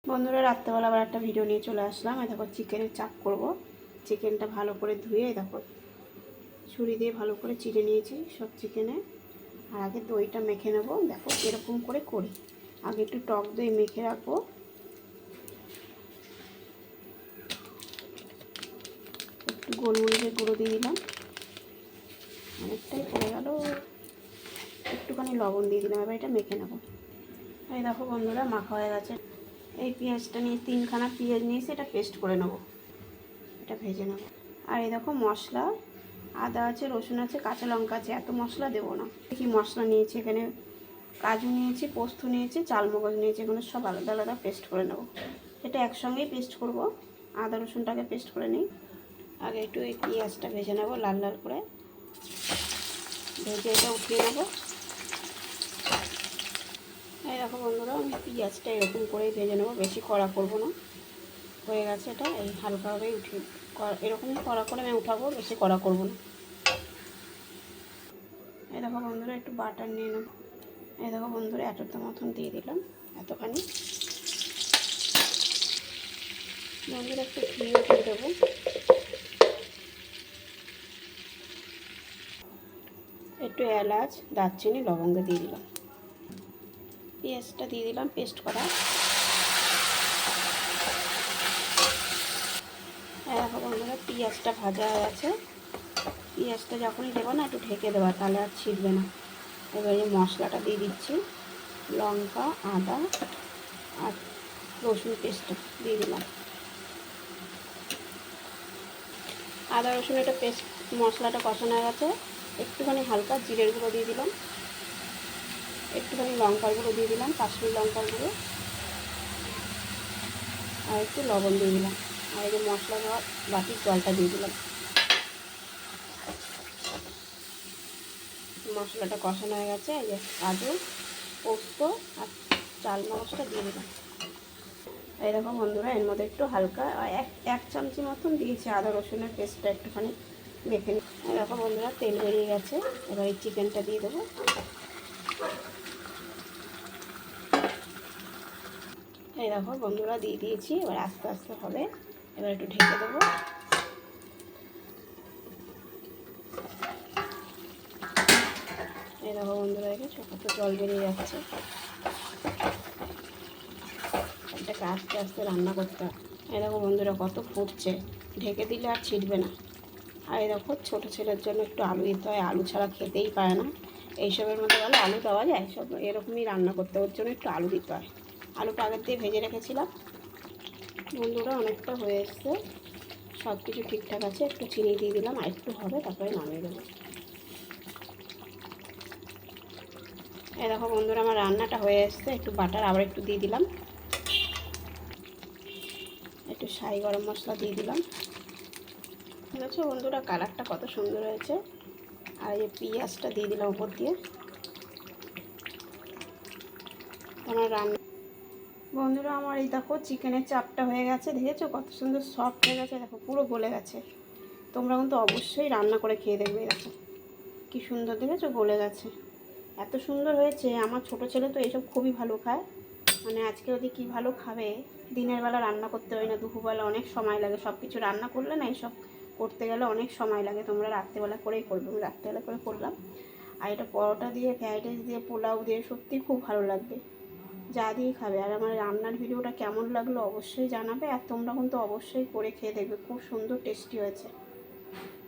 বন্ধুরা, রাত্রেবেলা আবার একটা ভিডিও নিয়ে চলে আসলাম। দেখো চিকেনের চাপ করব। চিকেনটা ভালো করে ধুয়ে দেখো ছুরি দিয়ে ভালো করে চিড়ে নিয়েছি সব চিকেনে। আর আগে দইটা মেখে নেব। দেখো এরকম করে করি। আগে একটু টক দই মেখে রাখবো। একটু গোলমরিচের গুঁড়ো দিয়ে দিলাম, অনেকটাই পড়ে গেল। একটুখানি লবণ দিয়ে দিলাম। এবার এটা মেখে নেব। এই দেখো বন্ধুরা, মাখা হয়ে গেছে। এই পেঁয়াজটা নিয়ে 3খানা পেঁয়াজ নিয়েছি, এটা পেস্ট করে নেব। এটা ভেজে নেব। আর এই দেখো মশলা, আদা আছে, রসুন আছে, কাঁচা লঙ্কা আছে। এত মশলা দেবো না। কি মশলা নিয়েছি এখানে, কাজু নিয়েছি, পোস্ত নিয়েছি, চালমগজ নিয়েছি। এগুলো সব আলাদা আলাদা পেস্ট করে নেব। এটা একসঙ্গেই পেস্ট করব। আদা রসুনটাকে পেস্ট করে নিই। আগে একটু এই পেঁয়াজটা ভেজে নেব লাল লাল করে। ভেজে এটা উঠিয়ে নেব। এই দেখো বন্ধুরা, আমি পেঁয়াজটা এরকম করেই ভেজে নেব, বেশি কড়া করব না। হয়ে গেছে এটা। এই হালকাভাবেই উঠিয়ে এরকমই কড়া করে আমি উঠাবো, বেশি কড়া করব না। এই দেখো বন্ধুরা, একটু বাটার নিয়ে নেব। এই দেখো বন্ধুরা, এতটা মতন দিয়ে দিলাম, এতখানি। বন্ধুরা একটু ঘিও দিয়ে দেবো। একটু এলাচ, দারচিনি, লবঙ্গ দিয়ে দিলাম। পেঁয়াজটা দিয়ে দিলাম পেস্ট করা। দেখো বন্ধুরা, পেঁয়াজটা ভাজা হয়ে গেছে। পেঁয়াজটা যখনই দেবো না, একটু ঢেকে দেওয়া, তাহলে আর ছিটবে না। এবার এই মশলাটা দিয়ে দিচ্ছি। লঙ্কা, আদা আর রসুন পেস্টটা দিয়ে দিলাম। আদা রসুন এটা পেস্ট মশলাটা কষানো হয়ে গেছে। একটুখানি হালকা জিরের গুঁড়ো দিয়ে দিলাম, একটুখানি লঙ্কার গুঁড়ো দিয়ে দিলাম, কাশ্মীরি লঙ্কার গুঁড়ো, আর একটু লবণ দিয়ে দিলাম। আর এই যে মশলা দেওয়া বাটির জলটা দিয়ে দিলাম। মশলাটা কষানো হয়ে গেছে। এই যে কাজু, পোস্ত আর চালমগজটা দিয়ে দিলাম। এই দেখো বন্ধুরা, এর মধ্যে একটু হালকা এক চামচি মতন দিয়েছি আদা রসুনের পেস্টটা একটুখানি মেখে নিই। এই দেখো বন্ধুরা, তেল বেরিয়ে গেছে। এবার এই চিকেনটা দিয়ে দেবো। এই দেখো বন্ধুরা, দিয়ে দিয়েছি। এবার আস্তে আস্তে হবে। এবার একটু ঢেকে দেবো। এই দেখো বন্ধুরা, দেখেছো কত জল বেরিয়ে যাচ্ছে। এটাকে আস্তে আস্তে রান্না করতে হবে। এই দেখো বন্ধুরা, কত ফুটছে। ঢেকে দিলে আর ছিটবে না। আর এই দেখো, ছোটো ছেলের জন্য একটু আলু দিতে হয়। আলু ছাড়া খেতেই পারে না। এইসবের মধ্যে বলে আলু দেওয়া যায়, সব এরকমই রান্না করতে, ওর জন্য একটু আলু দিতে হয়। আলুটা আগের দিয়ে ভেজে রেখেছিলাম। বন্ধুরা, অনেকটা হয়ে এসছে, সব কিছু ঠিকঠাক আছে। একটু চিনি দিয়ে দিলাম, আর একটু হবে, তারপরে নামিয়ে দেবো। এই দেখো বন্ধুরা, আমার রান্নাটা হয়ে এসছে। একটু বাটার আবার একটু দিয়ে দিলাম, একটু শাহি গরম মশলা দিয়ে দিলাম। দেখছো বন্ধুরা, কালারটা কত সুন্দর হয়েছে। আর এই পেঁয়াজটা দিয়ে দিলাম উপর দিয়ে। আমার রান্না বন্ধুরা, আমার এই দেখো চিকেনের চাপটা হয়ে গেছে। দেখেছো কত সুন্দর সফট হয়ে গেছে। দেখো পুরো গলে গেছে। তোমরা কিন্তু অবশ্যই রান্না করে খেয়ে দেখবে। দেখো কি সুন্দর, দেখেছো গলে গেছে। এত সুন্দর হয়েছে। আমার ছোট ছেলে তো এইসব খুবই ভালো খায়। মানে আজকে ওদের কী ভালো খাবে। দিনের বেলা রান্না করতে হয় না, দুপুরবেলা অনেক সময় লাগে। সব কিছু রান্না করলে না, এইসব করতে গেলে অনেক সময় লাগে। তোমরা রাত্রেবেলা করেই করবে। আমি রাত্রেবেলা করে করলাম। আর এটা পরোটা দিয়ে, ফ্রাইড রাইস দিয়ে, পোলাও দিয়ে সত্যিই খুব ভালো লাগবে। যা দিয়ে খাবে। আর আমার রান্নার ভিডিওটা কেমন লাগলো অবশ্যই জানাবে। আর তোমরা কিন্তু অবশ্যই করে খেয়ে দেখবে, খুব সুন্দর টেস্টি হয়েছে।